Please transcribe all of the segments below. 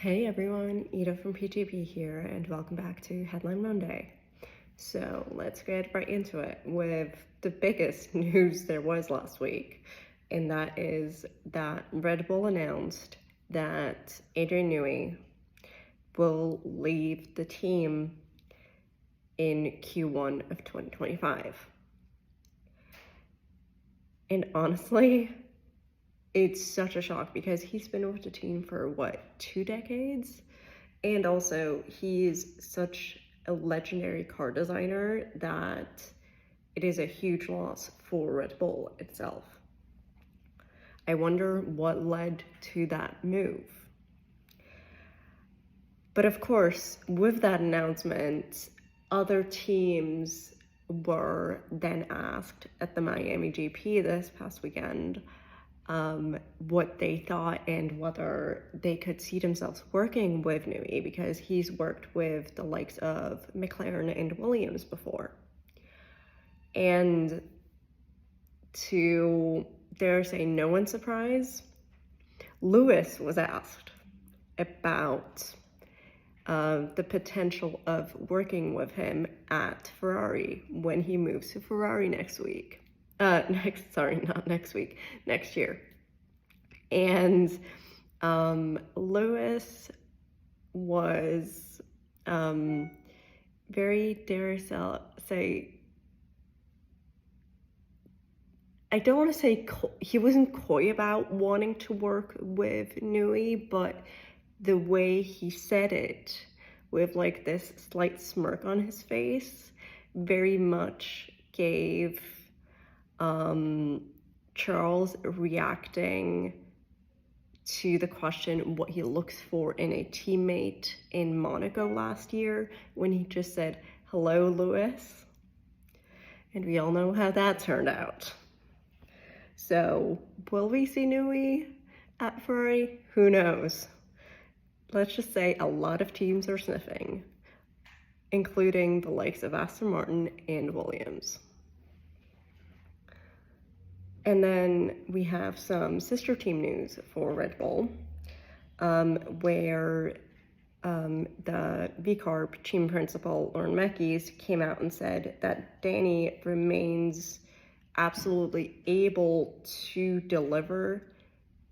Hey everyone, Ida from PTP here, and welcome back to Headline Monday. So let's get right into it with the biggest news there was last week, and that is that Red Bull announced that Adrian Newey will leave the team in Q1 of 2025. And honestly, it's such a shock because he's been with the team for 2 decades? And also, he's such a legendary car designer that it is a huge loss for Red Bull itself. I wonder what led to that move. But of course, with that announcement, other teams were then asked at the Miami GP this past weekend what they thought and whether they could see themselves working with Newey, because he's worked with the likes of McLaren and Williams before. And to, dare say, no one's surprise, Lewis was asked about the potential of working with him at Ferrari when he moves to Ferrari next year. And Lewis was very, dare say, I don't want to say he wasn't coy about wanting to work with Newey, but the way he said it with like this slight smirk on his face very much gave Charles reacting to the question what he looks for in a teammate in Monaco last year when he just said, "Hello, Lewis." And we all know how that turned out. So will we see Newey at Ferrari? Who knows? Let's just say a lot of teams are sniffing, including the likes of Aston Martin and Williams. And then we have some sister team news for Red Bull, where the VCARB team principal, Lauren Mekies, came out and said that Danny remains absolutely able to deliver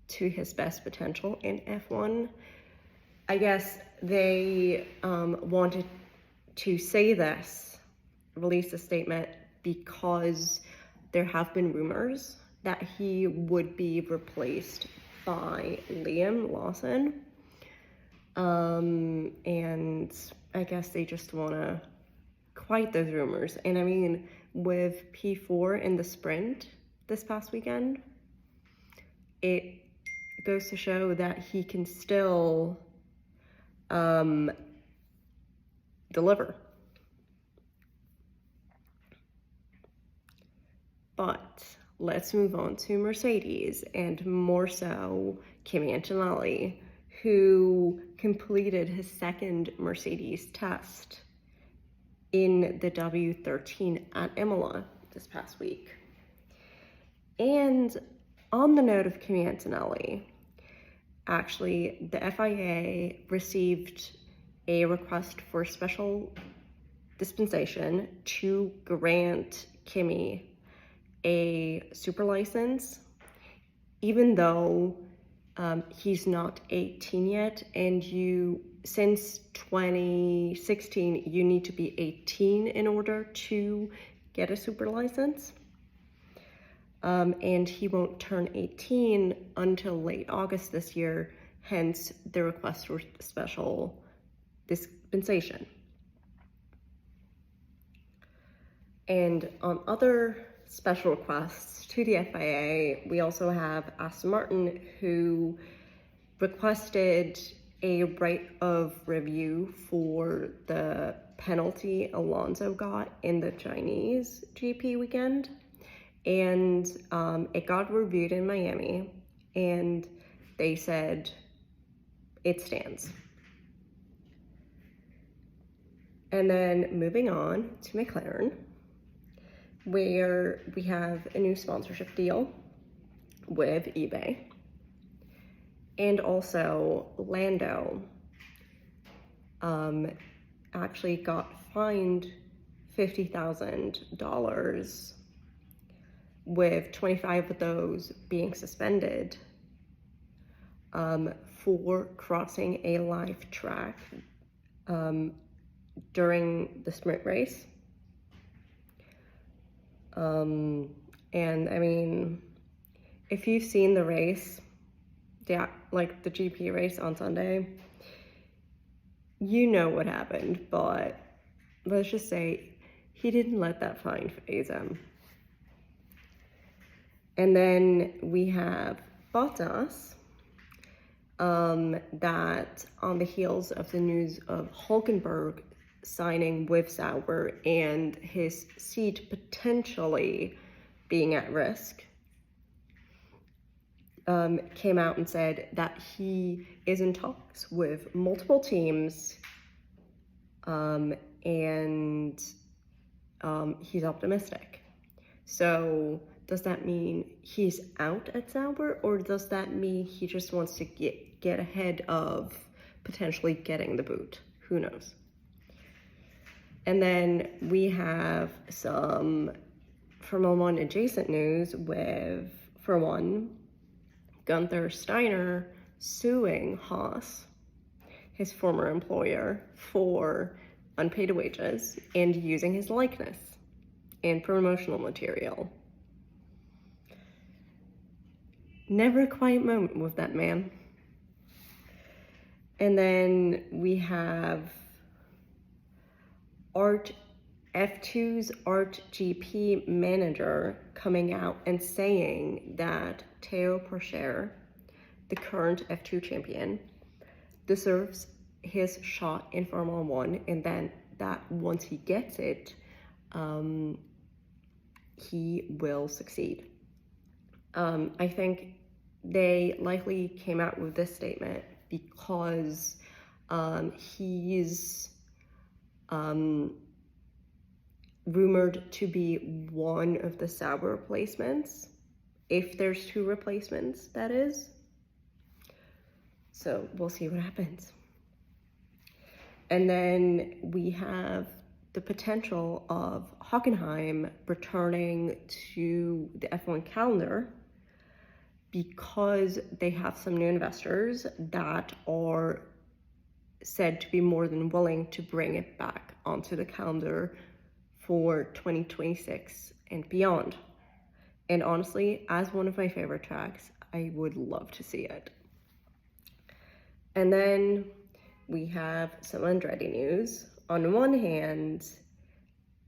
to his best potential in F1. I guess they wanted to say this, release a statement, because there have been rumors that he would be replaced by Liam Lawson. And I guess they just want to quiet those rumors. And I mean, with P4 in the sprint this past weekend, it goes to show that he can still deliver. But let's move on to Mercedes, and more so Kimi Antonelli, who completed his second Mercedes test in the W13 at Imola this past week. And on the note of Kimi Antonelli, actually, the FIA received a request for special dispensation to grant Kimi a super license, even though he's not 18 yet, and since 2016 you need to be 18 in order to get a super license, and he won't turn 18 until late August this year, hence the request for special dispensation. And on other special requests to the FIA, we also have Aston Martin, who requested a right of review for the penalty Alonso got in the Chinese GP weekend. And it got reviewed in Miami, and they said it stands. And then moving on to McLaren, where we have a new sponsorship deal with eBay. And also Lando actually got fined $50,000, with 25 of those being suspended for crossing a live track during the sprint race. And I mean, if you've seen the race, like the GP race on Sunday, you know what happened, but let's just say he didn't let that fine faze him. And then we have Bottas, that on the heels of the news of Hulkenberg signing with Sauber and his seat potentially being at risk, came out and said that he is in talks with multiple teams, and he's optimistic. So does that mean he's out at Sauber, or does that mean he just wants to get ahead of potentially getting the boot? Who knows? And then we have some Formula One adjacent news with, for one, Gunther Steiner suing Haas, his former employer, for unpaid wages and using his likeness and promotional material. Never a quiet moment with that man. And then we have F2's Art GP manager coming out and saying that Théo Pourchaire, the current F2 champion, deserves his shot in Formula One, and then that once he gets it, he will succeed. I think they likely came out with this statement because he's rumored to be one of the Sauber replacements, if there's two replacements, that is. So we'll see what happens. And then we have the potential of Hockenheim returning to the F1 calendar because they have some new investors that are said to be more than willing to bring it back onto the calendar for 2026 and beyond. And honestly, as one of my favorite tracks, I would love to see it. And then we have some Andretti news. On one hand,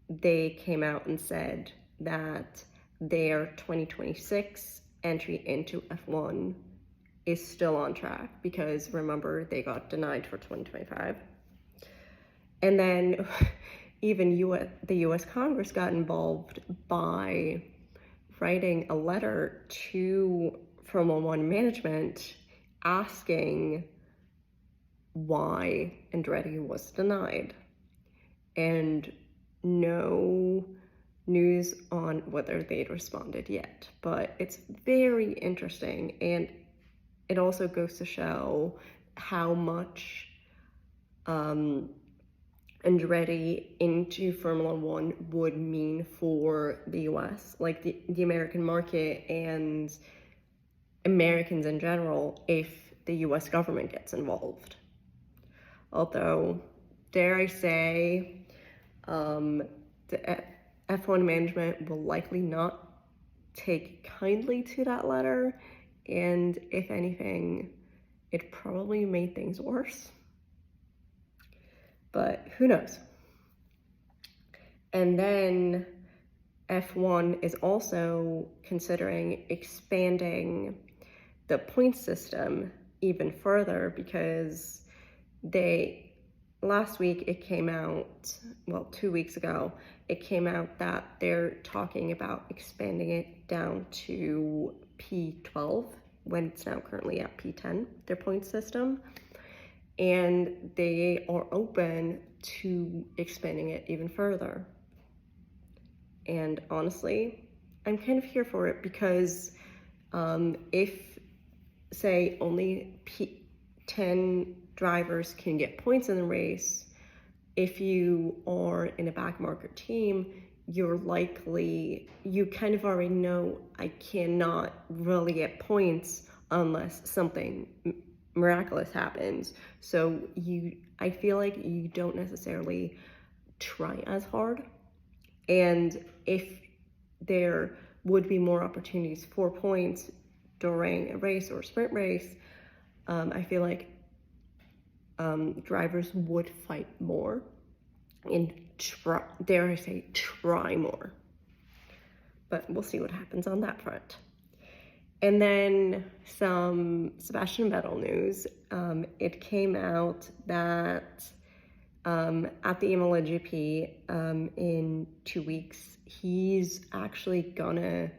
they came out and said that their 2026 entry into F1 is still on track because, remember, they got denied for 2025. And then even the US Congress got involved by writing a letter to Formula One management asking why Andretti was denied. And no news on whether they'd responded yet. But it's very interesting, and it also goes to show how much Andretti into Formula One would mean for the US, like the American market and Americans in general, if the US government gets involved. Although, dare I say, the F1 management will likely not take kindly to that letter, and if anything, it probably made things worse. But who knows? And then F1 is also considering expanding the point system even further because last week it came out, well, 2 weeks ago, it came out that they're talking about expanding it down to P12 when it's now currently at P10, their point system. And they are open to expanding it even further. And honestly, I'm kind of here for it because if, say, only 10 drivers can get points in the race. If you are in a backmarker team, you kind of already know I cannot really get points unless something miraculous happens. So I feel like you don't necessarily try as hard. And if there would be more opportunities for points during a race or a sprint race, I feel like drivers would fight more and dare I say, try more. But we'll see what happens on that front. And then some Sebastian Vettel news. It came out that at the Imola GP in 2 weeks, he's actually gonna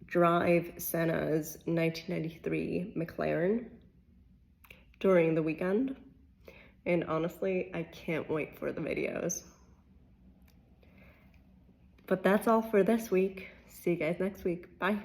drive Senna's 1993 McLaren during the weekend. And honestly, I can't wait for the videos. But that's all for this week. See you guys next week. Bye.